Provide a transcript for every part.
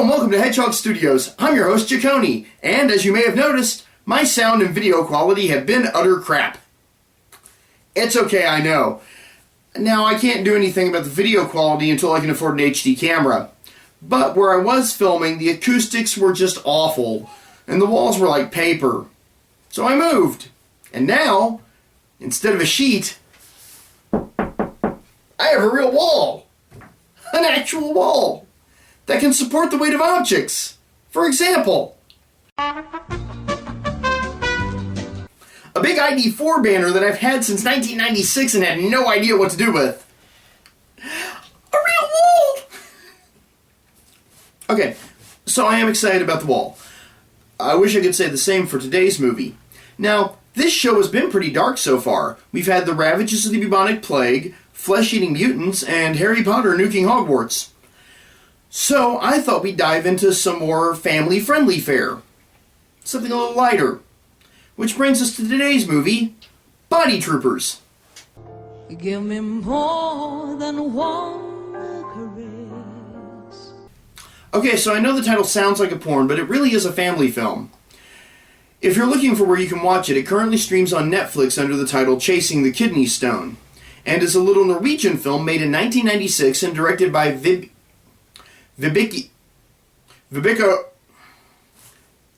and welcome to Hedgehog Studios. I'm your host, Jaconi, and as you may have noticed, my sound and video quality have been utter crap. It's okay, I know. Now, I can't do anything about the video quality until I can afford an HD camera. But where I was filming, the acoustics were just awful, and the walls were like paper. So I moved. And now, instead of a sheet, I have a real wall. An actual wall that can support the weight of objects. For example, a big ID4 banner that I've had since 1996 and had no idea what to do with. A real wall! Okay, so I am excited about the wall. I wish I could say the same for today's movie. Now, this show has been pretty dark so far. We've had the ravages of the bubonic plague, flesh-eating mutants, and Harry Potter nuking Hogwarts. So I thought we'd dive into some more family-friendly fare. Something a little lighter. Which brings us to today's movie, Body Troopers. Give me more than one caress. Okay, so I know the title sounds like a porn, but it really is a family film. If you're looking for where you can watch it, it currently streams on Netflix under the title Chasing the Kidneystone, and is a little Norwegian film made in 1996 and directed by Vibeke.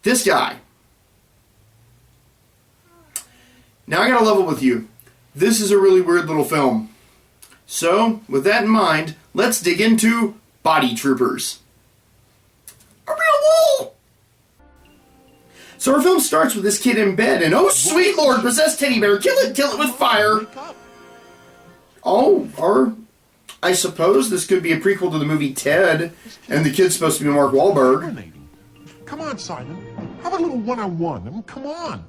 This guy. Now I gotta level with you. This is a really weird little film. So, with that in mind, let's dig into Body Troopers. A real wall! So our film starts with this kid in bed, and oh sweet lord, possessed teddy bear, kill it with fire! Oh, or I suppose this could be a prequel to the movie Ted, and the kid's supposed to be Mark Wahlberg. Come on, Simon. How about a little one-on-one? I mean, come on.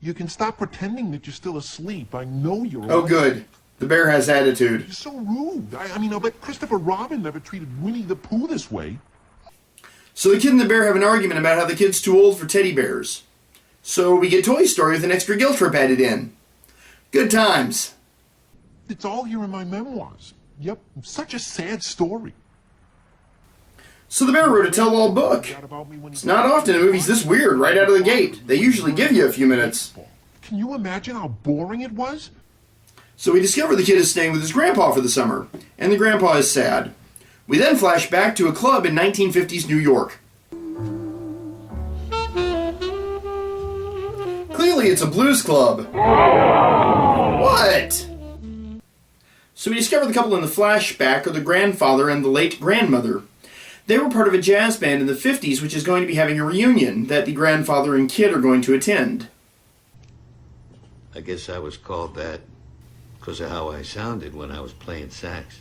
You can stop pretending that you're still asleep. I know you're Oh, good. The bear has attitude. You're so rude. I mean, I'll bet Christopher Robin never treated Winnie the Pooh this way. So the kid and the bear have an argument about how the kid's too old for teddy bears. So we get Toy Story with an extra guilt trip added in. Good times. It's all here in my memoirs. Yep, such a sad story. So the bear wrote a tell-all book. It's not often a movie's this weird right out of the gate. They usually give you a few minutes. Can you imagine how boring it was? So we discover the kid is staying with his grandpa for the summer, and the grandpa is sad. We then flash back to a club in 1950s New York. Clearly it's a blues club. What? So we discover the couple in the flashback are the grandfather and the late grandmother. They were part of a jazz band in the 50s which is going to be having a reunion that the grandfather and kid are going to attend. I guess I was called that because of how I sounded when I was playing sax.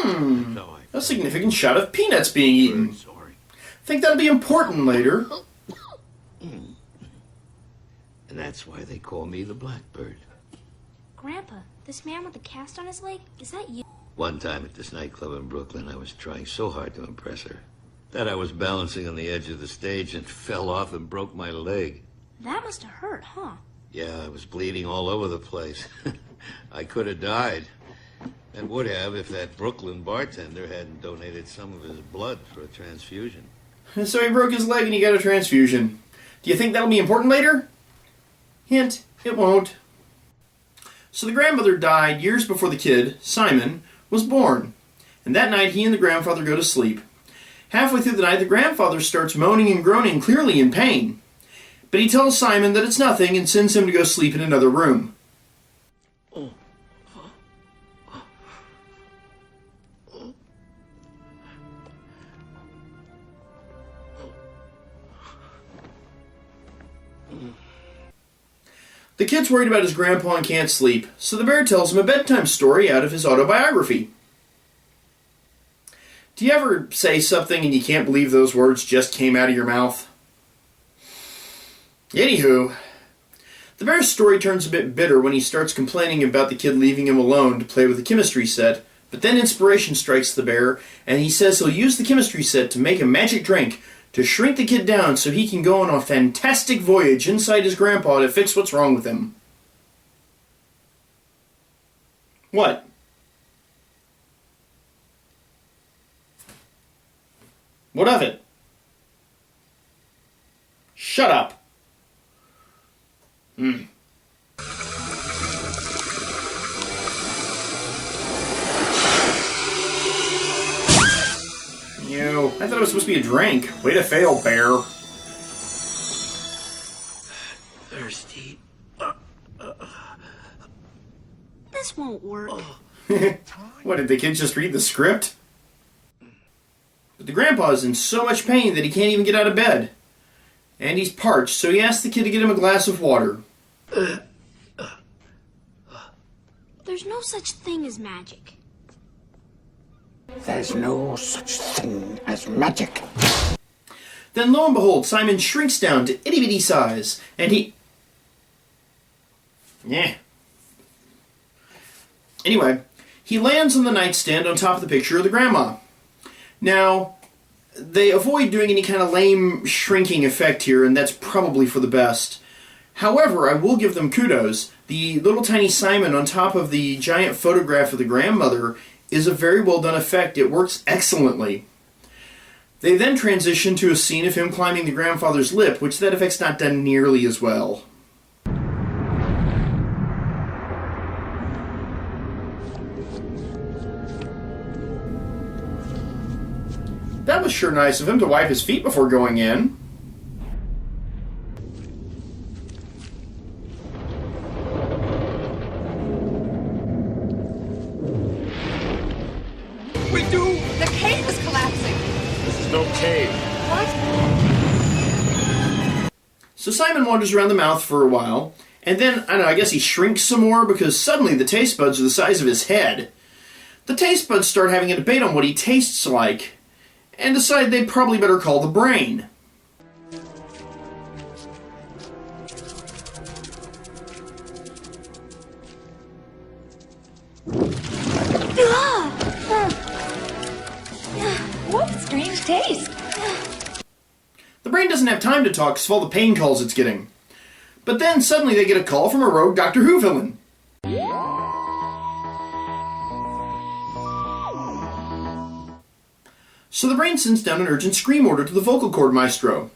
A significant shot of peanuts being eaten. Sorry. Think that'll be important later. And that's why they call me the Blackbird. Grandpa, this man with the cast on his leg, is that you? One time at this nightclub in Brooklyn, I was trying so hard to impress her that I was balancing on the edge of the stage and fell off and broke my leg. That must have hurt, huh? Yeah, I was bleeding all over the place. I could have died. And would have if that Brooklyn bartender hadn't donated some of his blood for a transfusion. And so he broke his leg and he got a transfusion. Do you think that'll be important later? Hint, it won't. So the grandmother died years before the kid, Simon, was born. And that night he and the grandfather go to sleep. Halfway through the night, the grandfather starts moaning and groaning, clearly in pain. But he tells Simon that it's nothing and sends him to go sleep in another room. The kid's worried about his grandpa and can't sleep, so the bear tells him a bedtime story out of his autobiography. Do you ever say something and you can't believe those words just came out of your mouth? Anywho, the bear's story turns a bit bitter when he starts complaining about the kid leaving him alone to play with the chemistry set, but then inspiration strikes the bear, and he says he'll use the chemistry set to make a magic drink to shrink the kid down so he can go on a fantastic voyage inside his grandpa to fix what's wrong with him. What? What of it? Shut up. You I thought it was supposed to be a drink. Way to fail, bear. Thirsty. This won't work. What, did the kid just read the script? But the grandpa is in so much pain that he can't even get out of bed. And he's parched, so he asks the kid to get him a glass of water. There's no such thing as magic. There's no such thing as magic. Then lo and behold, Simon shrinks down to itty-bitty size, and he... Yeah. Anyway, he lands on the nightstand on top of the picture of the grandma. Now, they avoid doing any kind of lame shrinking effect here, and that's probably for the best. However, I will give them kudos. The little tiny Simon on top of the giant photograph of the grandmother is a very well done effect. It works excellently. They then transition to a scene of him climbing the grandfather's lip, which that effect's not done nearly as well. That was sure nice of him to wipe his feet before going in. We do! The cave is collapsing! This is no cave. What? So Simon wanders around the mouth for a while, and then, I don't know, I guess he shrinks some more because suddenly the taste buds are the size of his head. The taste buds start having a debate on what he tastes like, and decide they probably better call the brain. What strange taste! The brain doesn't have time to talk because of all the pain calls it's getting. But then suddenly they get a call from a rogue Doctor Who villain. So the brain sends down an urgent scream order to the vocal cord maestro.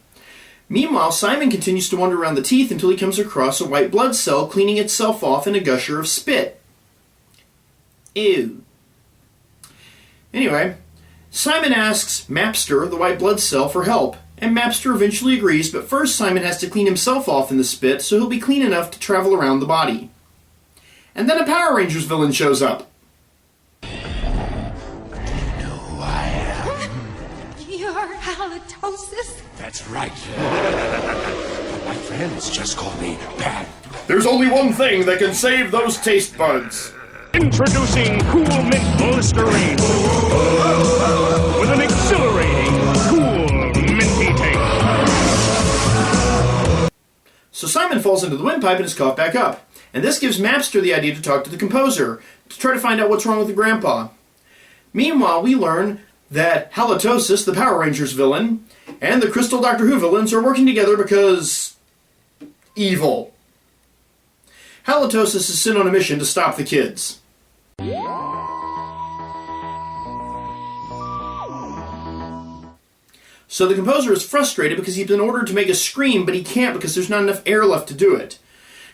Meanwhile, Simon continues to wander around the teeth until he comes across a white blood cell cleaning itself off in a gusher of spit. Ew. Anyway, Simon asks Mapster, the white blood cell, for help, and Mapster eventually agrees, but first Simon has to clean himself off in the spit so he'll be clean enough to travel around the body. And then a Power Rangers villain shows up. You're halitosis? That's right. My friends just call me Bad. There's only one thing that can save those taste buds. Introducing Cool Mint Listerine with an exhilarating, cool, minty taste. So Simon falls into the windpipe and is caught back up. And this gives Mapster the idea to talk to the composer to try to find out what's wrong with the grandpa. Meanwhile, we learn that Halitosis, the Power Rangers villain, and the Crystal Doctor Who villains are working together because... evil. Halitosis is sent on a mission to stop the kids. So the composer is frustrated because he's been ordered to make a scream, but he can't because there's not enough air left to do it.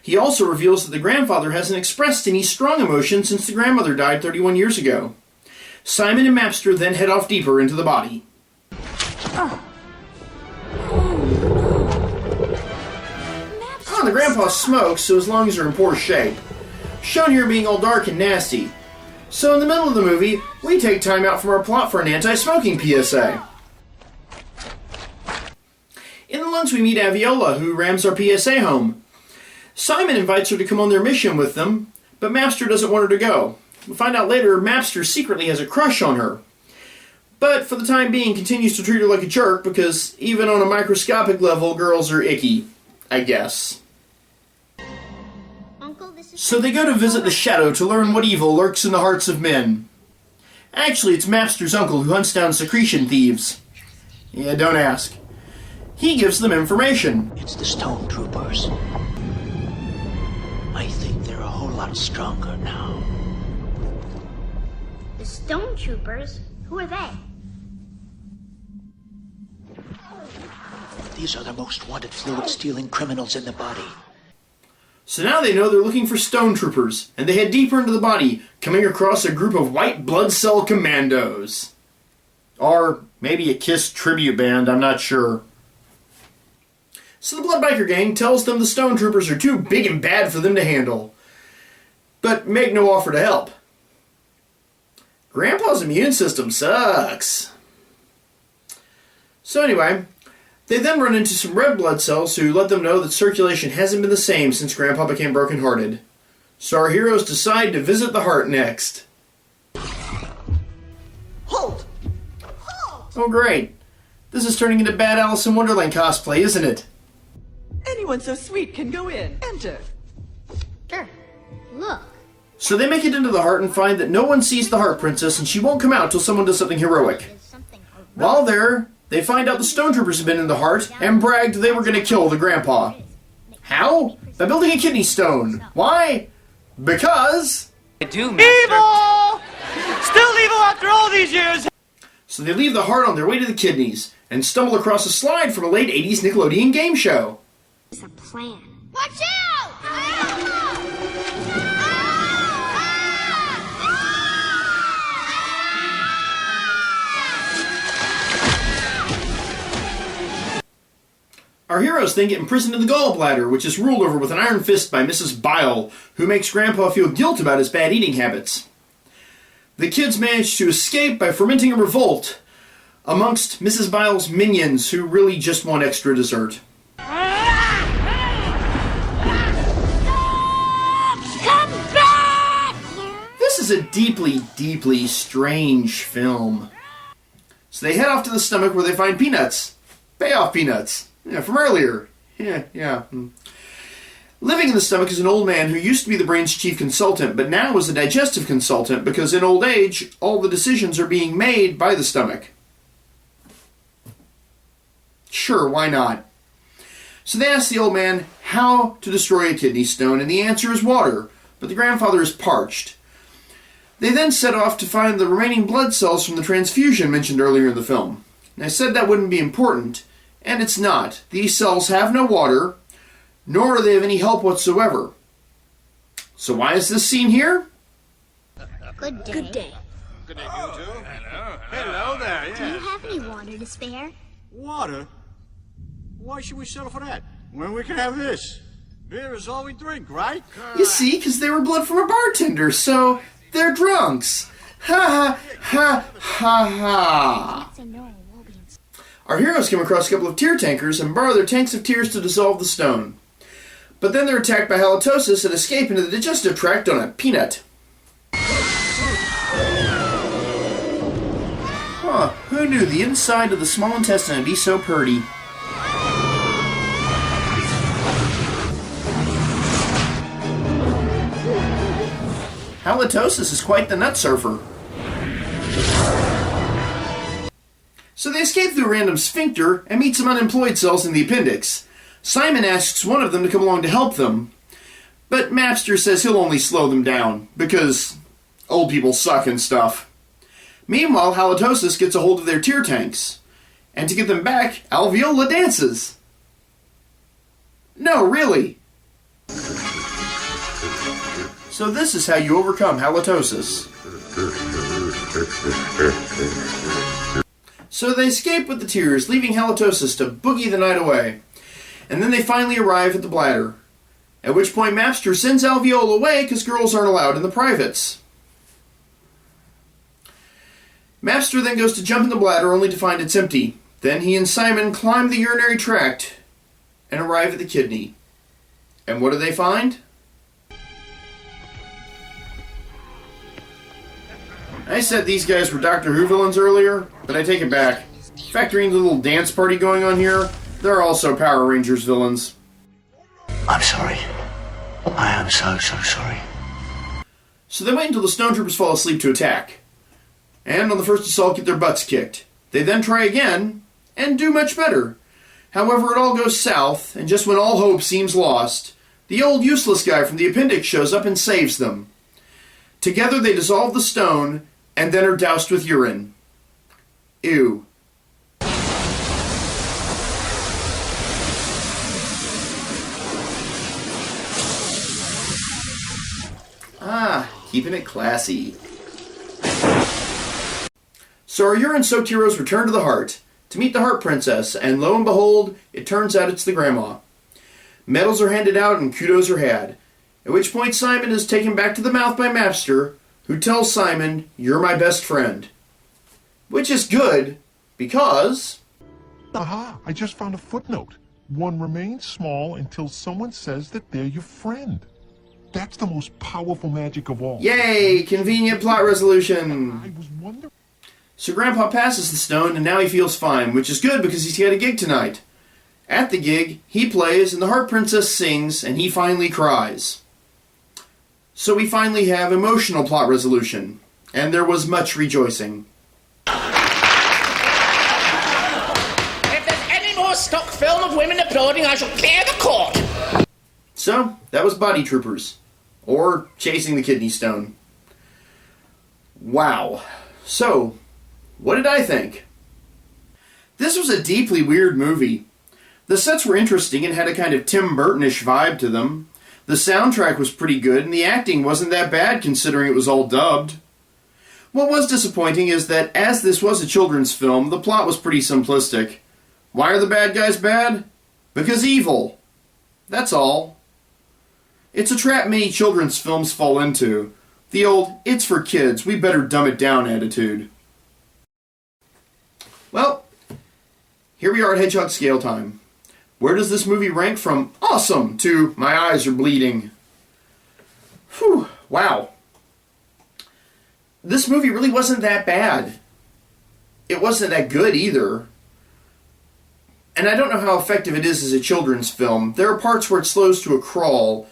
He also reveals that the grandfather hasn't expressed any strong emotion since the grandmother died 31 years ago. Simon and Mapster then head off deeper into the body. Oh, the grandpa smokes, so his lungs are in poor shape. Shown here being all dark and nasty. So in the middle of the movie, we take time out from our plot for an anti-smoking PSA. In the lungs we meet Aviola, who rams our PSA home. Simon invites her to come on their mission with them, but Mapster doesn't want her to go. We find out later Mapster secretly has a crush on her. But for the time being continues to treat her like a jerk because even on a microscopic level, girls are icky, I guess. Uncle, this is... So they go to visit the Shadow to learn what evil lurks in the hearts of men. Actually, it's Mapster's uncle who hunts down secretion thieves. Yeah, don't ask. He gives them information. It's the Stone Troopers. I think they're a whole lot stronger now. the... The Stone Troopers? Who are they? These are the most wanted fluid-stealing criminals in the body. So now they know they're looking for stone troopers, and they head deeper into the body, coming across a group of white blood cell commandos. Or maybe a KISS tribute band, I'm not sure. So the Blood Biker Gang tells them the stone troopers are too big and bad for them to handle, but make no offer to help. Grandpa's immune system sucks. So anyway, they then run into some red blood cells who let them know that circulation hasn't been the same since Grandpa became brokenhearted. So our heroes decide to visit the heart next. Halt! Oh great. This is turning into bad Alice in Wonderland cosplay, isn't it? Anyone so sweet can go in. Enter. Sure. Look. So they make it into the heart and find that no one sees the Heart Princess and she won't come out till someone does something heroic. While there, they find out the stone troopers have been in the heart and bragged they were going to kill the grandpa. How? By building a kidney stone. Why? Because... I do, Master. Evil! Still evil after all these years! So they leave the heart on their way to the kidneys and stumble across a slide from a late 80s Nickelodeon game show. It's a plan. Watch out! Our heroes then get imprisoned in the gallbladder, which is ruled over with an iron fist by Mrs. Bile, who makes Grandpa feel guilt about his bad eating habits. The kids manage to escape by fermenting a revolt amongst Mrs. Bile's minions, who really just want extra dessert. Come back! This is a deeply, deeply strange film. So they head off to the stomach where they find peanuts. Payoff peanuts. Yeah, from earlier. Yeah. Living in the stomach is an old man who used to be the brain's chief consultant, but now is a digestive consultant because in old age, all the decisions are being made by the stomach. Sure, why not? So they ask the old man how to destroy a kidney stone, and the answer is water, but the grandfather is parched. They then set off to find the remaining blood cells from the transfusion mentioned earlier in the film. And I said that wouldn't be important, and it's not. These cells have no water, nor do they have any help whatsoever. So why is this scene here? Good day. Good day. Good day, you two. Hello. Hello there, Do you have any water to spare? Water? Why should we settle for that? When we can have this. Beer is all we drink, right? You see, because they were blood from a bartender, so they're drunks. Ha ha ha ha. Our heroes come across a couple of tear tankers and borrow their tanks of tears to dissolve the stone. But then they're attacked by halitosis and escape into the digestive tract on a peanut. Huh, who knew the inside of the small intestine would be so purty? Halitosis is quite the nut surfer. So they escape through a random sphincter and meet some unemployed cells in the appendix. Simon asks one of them to come along to help them, but Mapster says he'll only slow them down, because old people suck and stuff. Meanwhile, halitosis gets a hold of their tear tanks, and to get them back, Alveola dances. No, really. So this is how you overcome halitosis. So they escape with the tears, leaving halitosis to boogie the night away. And then they finally arrive at the bladder, at which point Mapster sends Alveola away because girls aren't allowed in the privates. Mapster then goes to jump in the bladder only to find it's empty. Then he and Simon climb the urinary tract and arrive at the kidney. And what do they find? I said these guys were Doctor Who villains earlier, but I take it back. Factoring the little dance party going on here, they're also Power Rangers villains. I'm sorry. I am so sorry. So they wait until the stone troopers fall asleep to attack. And on the first assault get their butts kicked. They then try again, and do much better. However, it all goes south, and just when all hope seems lost, the old useless guy from the appendix shows up and saves them. Together they dissolve the stone, and then are doused with urine. Ew. keeping it classy. So our urine-soaked heroes return to the Heart to meet the Heart Princess, and lo and behold, it turns out it's the grandma. Medals are handed out and kudos are had, at which point Simon is taken back to the mouth by Mapster, who tells Simon, "You're my best friend." Which is good, because... Aha, I just found a footnote. One remains small until someone says that they're your friend. That's the most powerful magic of all. Yay! Convenient plot resolution! I was wondering... So Grandpa passes the stone, and now he feels fine, which is good because he's got a gig tonight. At the gig, he plays, and the Heart Princess sings, and he finally cries. So we finally have emotional plot resolution, and there was much rejoicing. If there's any more stock film of women applauding, I shall clear the court. So, that was Body Troopers, or Chasing the Kidneystone. Wow. So, what did I think? This was a deeply weird movie. The sets were interesting and had a kind of Tim Burton-ish vibe to them. The soundtrack was pretty good, and the acting wasn't that bad considering it was all dubbed. What was disappointing is that, as this was a children's film, the plot was pretty simplistic. Why are the bad guys bad? Because evil. That's all. It's a trap many children's films fall into. The old, "it's for kids, we better dumb it down" attitude. Well, here we are at Hedgehog scale time. Where does this movie rank from awesome to my eyes are bleeding? Whew, wow. This movie really wasn't that bad. It wasn't that good either. And I don't know how effective it is as a children's film. There are parts where it slows to a crawl,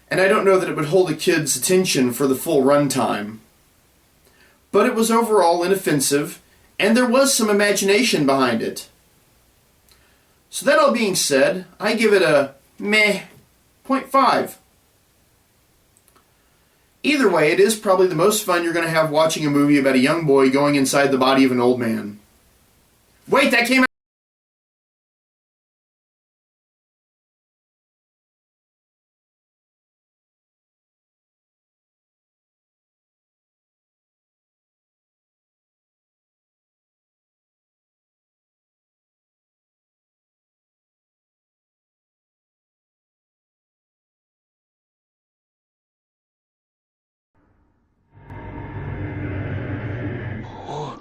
and I don't know that it would hold a kid's attention for the full runtime. But it was overall inoffensive, and there was some imagination behind it. So that all being said, I give it a meh 0.5. Either way, it is probably the most fun you're going to have watching a movie about a young boy going inside the body of an old man. Wait, that came out...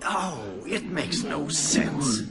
Oh, it makes no sense.